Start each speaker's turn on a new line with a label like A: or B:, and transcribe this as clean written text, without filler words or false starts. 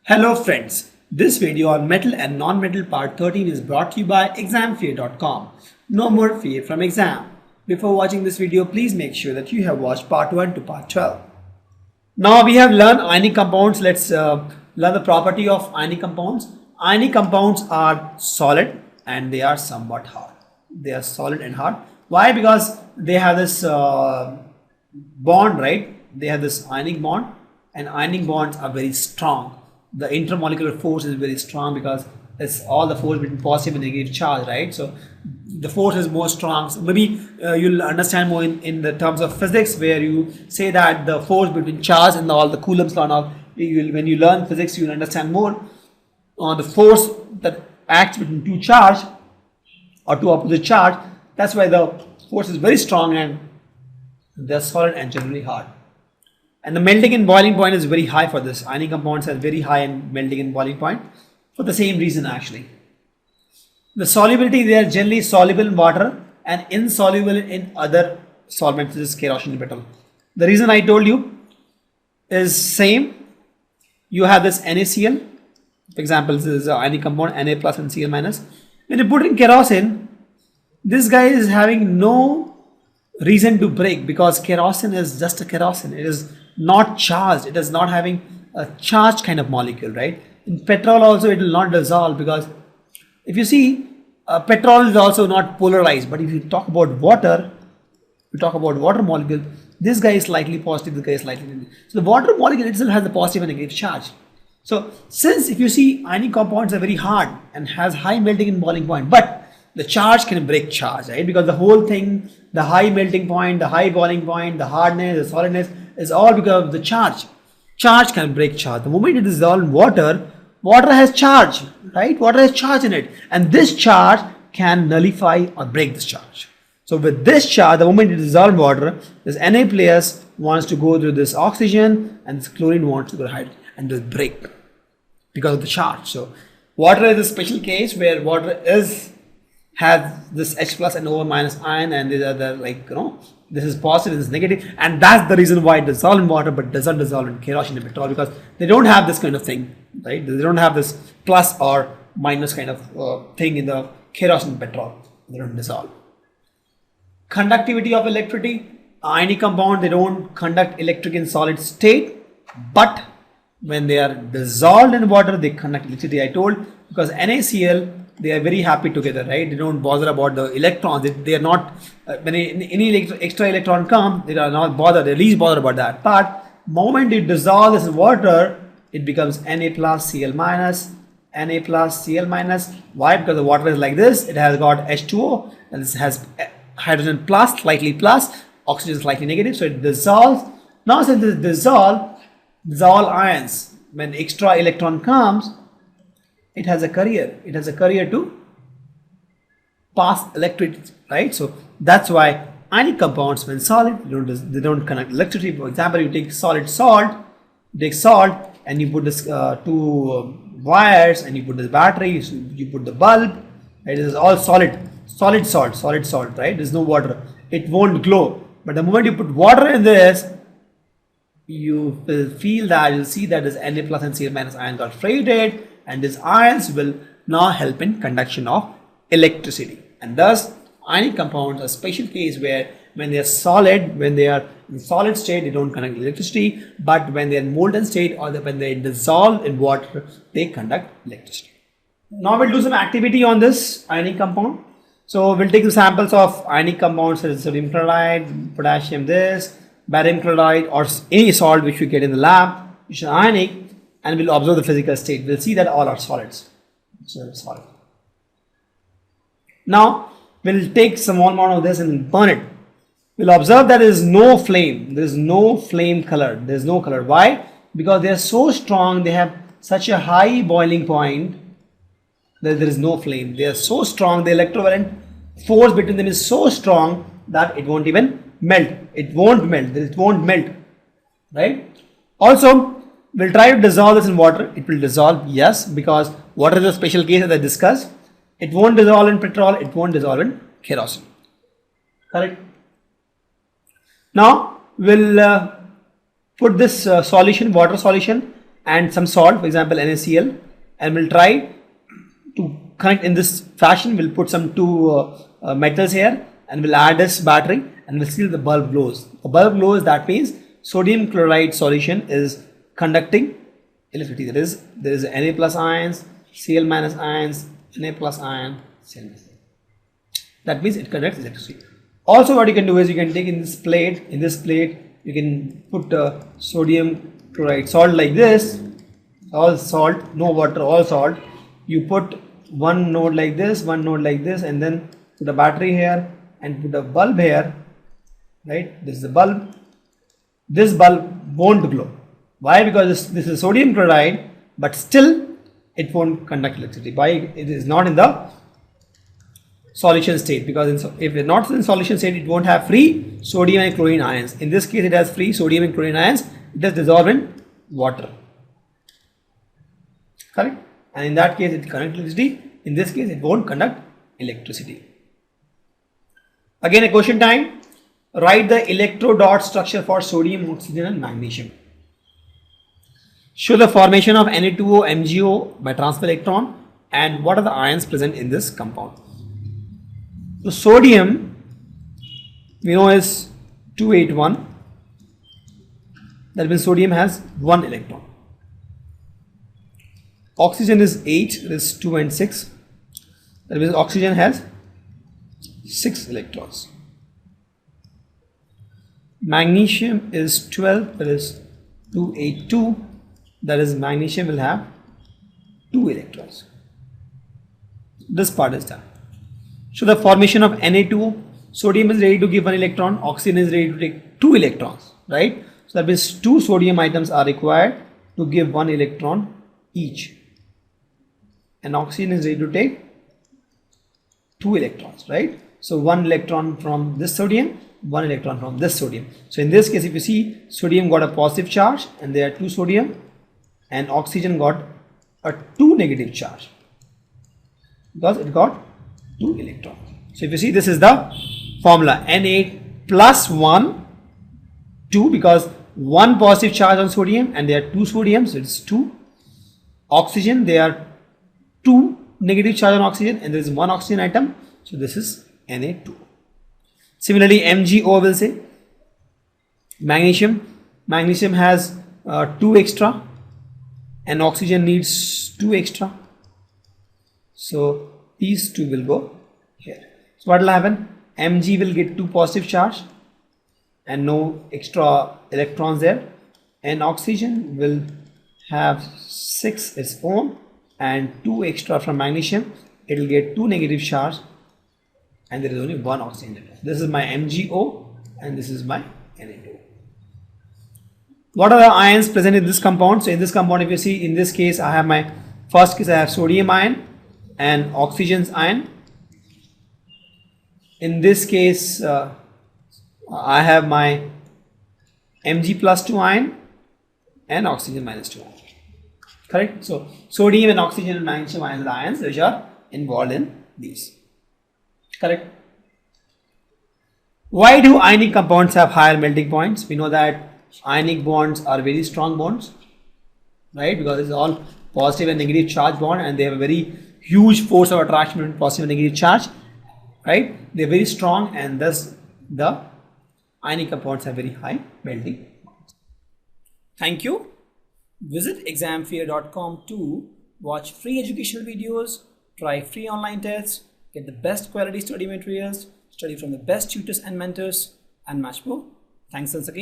A: Hello friends, this video on metal and non-metal part 13 is brought to you by examfear.com. No more fear from exam. Before watching this video, please make sure that you have watched part 1 to part 12. Now we have learned ionic compounds. Let's learn the property of ionic compounds. Ionic compounds are solid and they are somewhat hard. They are solid and hard. Why? Because they have this bond, right? They have this ionic bond, and ionic bonds are very strong. The intermolecular force is very strong because it's all the force between positive and negative charge, right? So the force is more strong. So maybe you'll understand more in the terms of physics, where you say that the force between charge and all the Coulomb's law and all. When you learn physics, you'll understand more on the force that acts between two charge or two opposite charge. That's why the force is very strong and they're solid and generally hard. And the melting and boiling point is very high for this. Ionic compounds have very high melting and boiling point for the same reason actually. The solubility, they are generally soluble in water and insoluble in other solvents, such as kerosene and petrol. The reason I told you is same. You have this NaCl. For example, this is an ionic compound, Na plus and Cl minus. When you put in kerosene, this guy is having no reason to break because kerosene is just a kerosene. It is not charged. It is not having a charged kind of molecule, right? In petrol also it will not dissolve, because if you see petrol is also not polarized. But if you talk about water, we talk about water molecule, this guy is slightly positive, this guy is slightly negative. So the water molecule itself has a positive and negative charge. So since if you see ionic compounds are very hard and has high melting and boiling point, but the charge can break charge, right? Because the whole thing, the high melting point, the high boiling point, the hardness, the solidness is all because of the charge. Charge can break charge. The moment it is dissolved in water, water has charge, right? Water has charge in it, and this charge can nullify or break this charge. So with this charge, the moment it is dissolved in water, this Na plus wants to go through this oxygen and this chlorine wants to go to hydrogen, and will break because of the charge. So water is a special case where water has this H plus and O minus ion, and these are the, like, this is positive, this is negative, and that's the reason why it dissolves in water but doesn't dissolve in kerosene and petrol, because they don't have this kind of thing, right? They don't have this plus or minus kind of thing in the kerosene and petrol. They don't dissolve. Conductivity of electricity. Ionic compound, they don't conduct electric in solid state, but when they are dissolved in water, they conduct electricity. I told, because NaCl, they are very happy together, right? They don't bother about the electrons. They are not, when any extra electron comes, they are not bothered, they're least bothered about that. But moment it dissolves in water, it becomes Na plus Cl minus, Na plus Cl minus. Why? Because the water is like this, it has got H2O, and this has hydrogen plus, slightly plus, oxygen slightly negative, so it dissolves. Now since it dissolves ions, when extra electron comes, it has a carrier. It has a carrier to pass electricity, right? So that's why ionic compounds, when solid, they don't conduct electricity. For example, you take salt, and you put this two wires, and you put this battery, so you put the bulb, right? It is all solid salt, right? There's no water. It won't glow. But the moment you put water in this, you will feel that, you'll see that this Na plus and Cl minus ion got freighted, and these ions will now help in conduction of electricity. And thus ionic compounds are a special case where when they are solid, when they are in solid state, they don't conduct electricity, but when they are in molten state or when they dissolve in water, they conduct electricity. Now we'll do some activity on this ionic compound. So we'll take the samples of ionic compounds such as sodium chloride, potassium this, barium chloride, or any salt which we get in the lab, which is ionic, and we'll observe the physical state. We'll see that all are solids. So solid. Now we'll take some amount of this and burn it. We'll observe that there is no flame. There is no flame color. There is no color. Why? Because they are so strong. They have such a high boiling point that there is no flame. They are so strong. The electrovalent force between them is so strong that it won't even melt. It won't melt. It won't melt. Right? Also, we'll try to dissolve this in water. It will dissolve, yes, because water is a special case as I discussed. It won't dissolve in petrol. It won't dissolve in kerosene. Correct? Now we'll put this solution, water solution, and some salt, for example NaCl, and we'll try to connect in this fashion. We'll put some two metals here and we'll add this battery and we'll see the bulb glows. The bulb glows, that means sodium chloride solution is conducting electricity. There is Na plus ions, Cl minus ions, Na plus ion, Cl minus. That means it conducts electricity. Also what you can do is you can take in this plate you can put sodium chloride salt like this, all salt, no water, all salt. You put one node like this, one node like this, and then put a battery here and put a bulb here, right? This is the bulb. This bulb won't glow. Why? Because this is sodium chloride, but still it won't conduct electricity. Why? It is not in the solution state, because if it's not in solution state, it won't have free sodium and chlorine ions. In this case, it has free sodium and chlorine ions. It does dissolve in water. Correct? And in that case, it conducts electricity. In this case, it won't conduct electricity. Again, a question time. Write the electrodot structure for sodium, oxygen, and magnesium. Show the formation of Na2O MgO by transfer electron, and what are the ions present in this compound. So sodium we know is 281. That means sodium has 1 electron. Oxygen is 8, that is 2 and 6. That means oxygen has 6 electrons. Magnesium is 12, that is 282. That is magnesium will have 2 electrons. This part is done. So the formation of Na2O, sodium is ready to give 1 electron, oxygen is ready to take 2 electrons, right? So that means 2 sodium atoms are required to give 1 electron each, and oxygen is ready to take 2 electrons, right? So 1 electron from this sodium, 1 electron from this sodium. So in this case, if you see, sodium got a positive charge and there are 2 sodium, and oxygen got a 2 negative charge because it got 2 electrons. So if you see, this is the formula, Na plus 1, 2, because 1 positive charge on sodium and there are 2 sodium, so it's 2. Oxygen, there are 2 negative charge on oxygen and there is 1 oxygen atom, so this is Na2. Similarly, MgO will say magnesium has 2 extra and oxygen needs 2 extra, so these 2 will go here. So what will happen? Mg will get 2 positive charge and no extra electrons there, and oxygen will have 6 its own and 2 extra from magnesium. It will get 2 negative charge and there is only 1 oxygen atom. This is my MgO and this is my Na2. What are the ions present in this compound? So in this compound, if you see, in this case I have my first case, I have sodium ion and oxygen's ion. In this case I have my Mg plus 2 ion and oxygen minus 2 ion. Correct? So sodium and oxygen and magnesium ions are the ions which are involved in these. Correct? Why do ionic compounds have higher melting points? We know that ionic bonds are very strong bonds, right? Because it's all positive and negative charge bond and they have a very huge force of attraction between positive and negative charge, right? They're very strong and thus the ionic compounds have very high melting points. Thank you. Visit examfear.com to watch free educational videos, try free online tests, get the best quality study materials, study from the best tutors and mentors, and much more. Thanks once again.